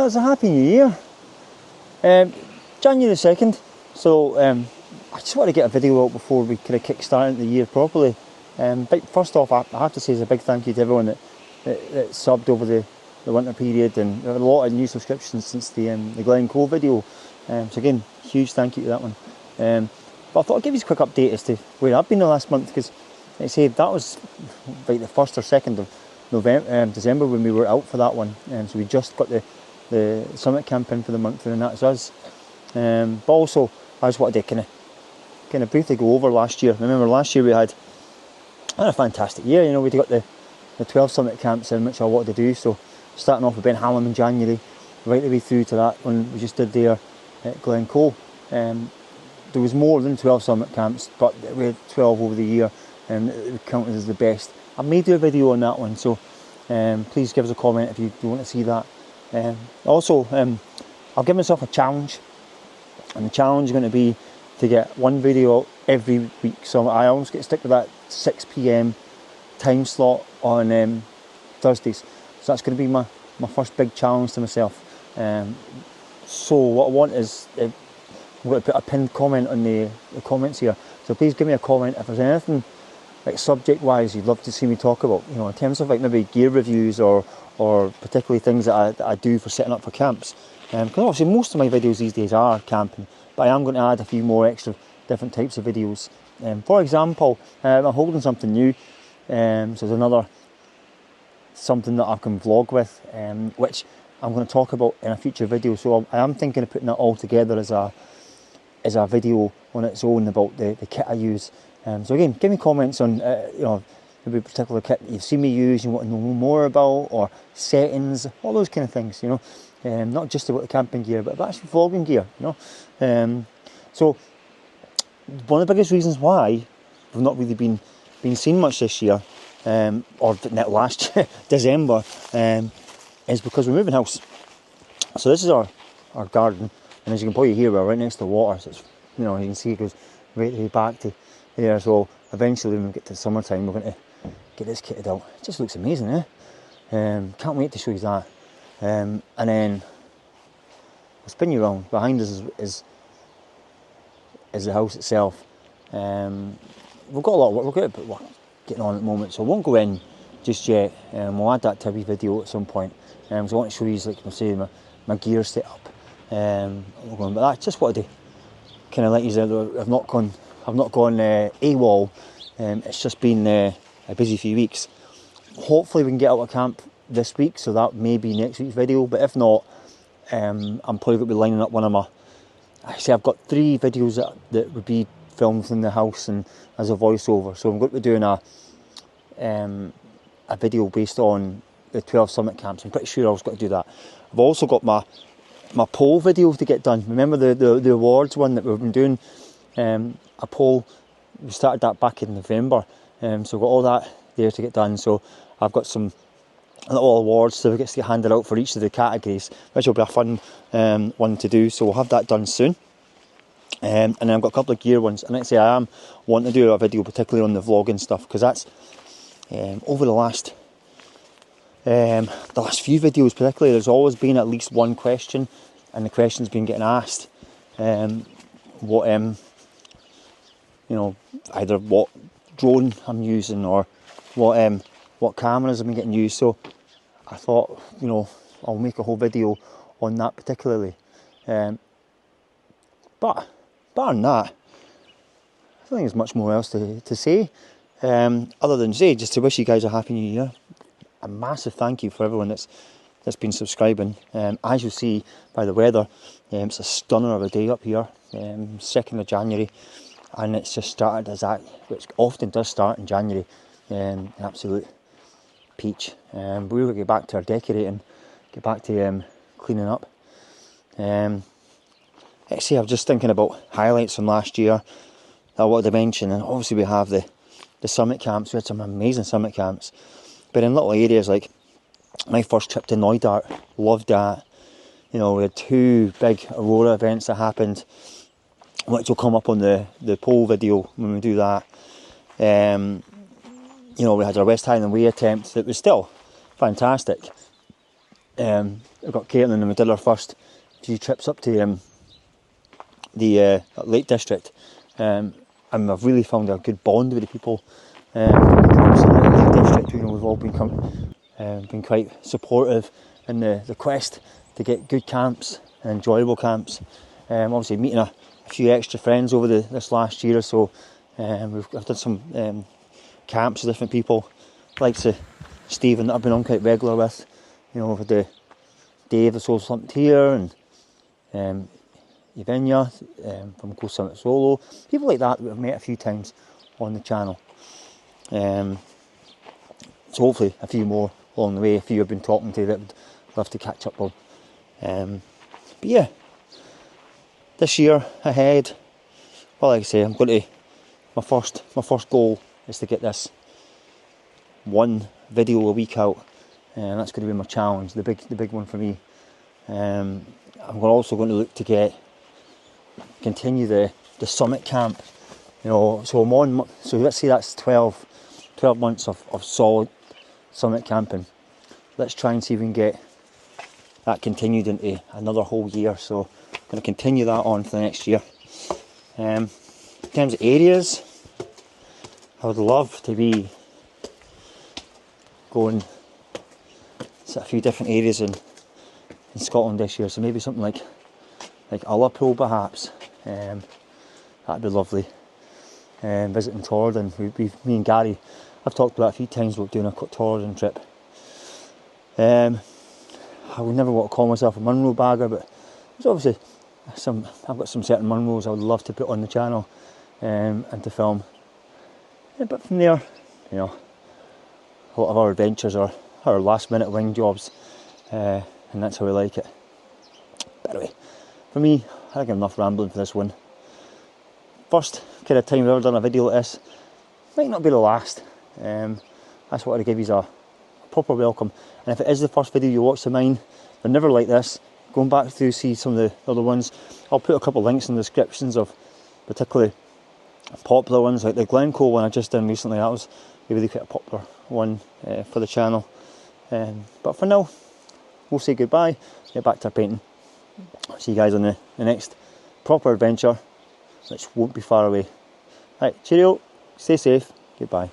Well, it's a happy new year. January the 2nd, so I just want to get a video out before we kind of kick-start the year properly. But first off, I have to say a big thank you to everyone that subbed over the winter period, and there were a lot of new subscriptions since the Glencoe video. So again, huge thank you to that one. But I thought I'd give you a quick update as to where I've been the last month, because like I say, that was like the 1st or 2nd of December when we were out for that one. So we just got the summit camp in for the month, and that was us. But also, I just wanted to kind of briefly go over last year. Remember, last year we had a fantastic year. You know, we got the 12 summit camps in, which I wanted to do. So starting off with Ben Hallam in January, right the way through to that one we just did there at Glencoe. There was more than 12 summit camps, but we had 12 over the year, and it counted as the best. I may do a video on that one, so please give us a comment if you want to see that. Also, I'll give myself a challenge, and the challenge is going to be to get one video out every week. So I always get to stick with that 6 PM time slot on Thursdays. So that's going to be my first big challenge to myself. So what I want is, I'm going to put a pinned comment on the comments here. So please give me a comment if there's anything like subject-wise you'd love to see me talk about. You know, in terms of like maybe gear reviews or particularly things that I do for setting up for camps. Because obviously most of my videos these days are camping, but I am going to add a few more extra different types of videos. For example, I'm holding something new, so there's another something that I can vlog with, which I'm going to talk about in a future video. So I am thinking of putting it all together as a video on its own about the kit I use. So again, give me comments on you know, maybe a particular kit that you've seen me use, you want to know more about, or settings, all those kind of things, you know. Not just about the camping gear, but actually vlogging gear, you know. So one of the biggest reasons why we've not really been seen much this year, or not last year, December, is because we're moving house. So this is our garden, and as you can probably hear, we're right next to the water. So it's, you know, you can see it goes right the way back to there. So eventually, when we get to the summertime, we're going to get this kitted out. It just looks amazing, eh? Can't wait to show you that. And then I'll spin you around. Behind us is the house itself. We've got a lot of work. We've got work getting on at the moment, so I won't go in just yet. We'll add that to a wee video at some point. So I want to show you, like I say, my gear set up. But I just wanted to kind of let you know that I've not gone AWOL. It's just been a busy few weeks. Hopefully we can get out of camp this week, so that may be next week's video. But if not, I'm probably going to be lining up one of my. Actually, I've got 3 videos that would be filmed in the house and as a voiceover. So I'm going to be doing a video based on the 12 summit camps. I'm pretty sure I was going to do that. I've also got my poll video to get done. Remember the awards one that we've been doing? A poll. We started that back in November. So we've got all that there to get done. So I've got some little awards certificates to get handed out for each of the categories, which will be a fun one to do. So we'll have that done soon. And then I've got a couple of gear ones. And like I say, I am wanting to do a video particularly on the vlogging stuff, because that's over the last few videos particularly, there's always been at least one question, and the question's been getting asked what you know, either what drone I'm using or what cameras have been getting used. So I thought, you know, I'll make a whole video on that particularly. But barring that, I don't think there's much more else to say, other than say just to wish you guys a happy new year. A massive thank you for everyone that's been subscribing. As you'll see by the weather, it's a stunner of a day up here, 2nd of January, and it's just started as that, which often does start in January, an absolute peach. We will get back to our decorating, get back to cleaning up. Actually, I'm just thinking about highlights from last year I wanted to mention, and obviously we have the summit camps. We had some amazing summit camps, but in little areas like my first trip to Neudart, loved that. You know, we had 2 big Aurora events that happened, which will come up on the poll video when we do that. You know, we had our West Highland Way attempt that was still fantastic. We've got Caitlin and we did our first few trips up to the Lake District, and I've really found a good bond with the people from the Lake District. You know, we've all been quite supportive in the quest to get good camps and enjoyable camps. Obviously meeting a few extra friends over this last year or so. I've done some camps with different people, like Stephen that I've been on quite regular with. You know, with the Dave the Soul Slumped here, and Yvinya from Coast Summit Solo. People like that we've met a few times on the channel. So hopefully a few more along the way, a few I've been talking to that would love to catch up on. But yeah, this year ahead, well, like I say, I'm going to, my first goal is to get this one video a week out, and that's going to be my challenge, the big one for me. I'm also going to look to continue the summit camp. You know, so I'm on. So let's say that's 12 months of solid summit camping. Let's try and see if we can get that continued into another whole year. So I'm going to continue that on for the next year. In terms of areas, I would love to be going to a few different areas in Scotland this year. So maybe something like Ullapool perhaps. That'd be lovely. Visiting Torridon. Me and Gary, I've talked about it a few times about doing a Torridon trip. I would never want to call myself a Munro bagger, but there's obviously I've got some certain Munros I would love to put on the channel and to film. Yeah, but from there, you know, a lot of our adventures are last minute wing jobs, and that's how we like it. But anyway, for me, I think I'm enough rambling for this one. First kind of time I've ever done a video like this. Might not be the last. I just wanted to give you a proper welcome. And if it is the first video you watch of mine, they're never like this. Going back through see some of the other ones, I'll put a couple of links in the descriptions of particularly popular ones, like the Glencoe one I just done recently. That was a really quite a popular one for the channel. But for now, we'll say goodbye, get back to our painting. See you guys on the next proper adventure, which won't be far away. Right, cheerio, stay safe, goodbye.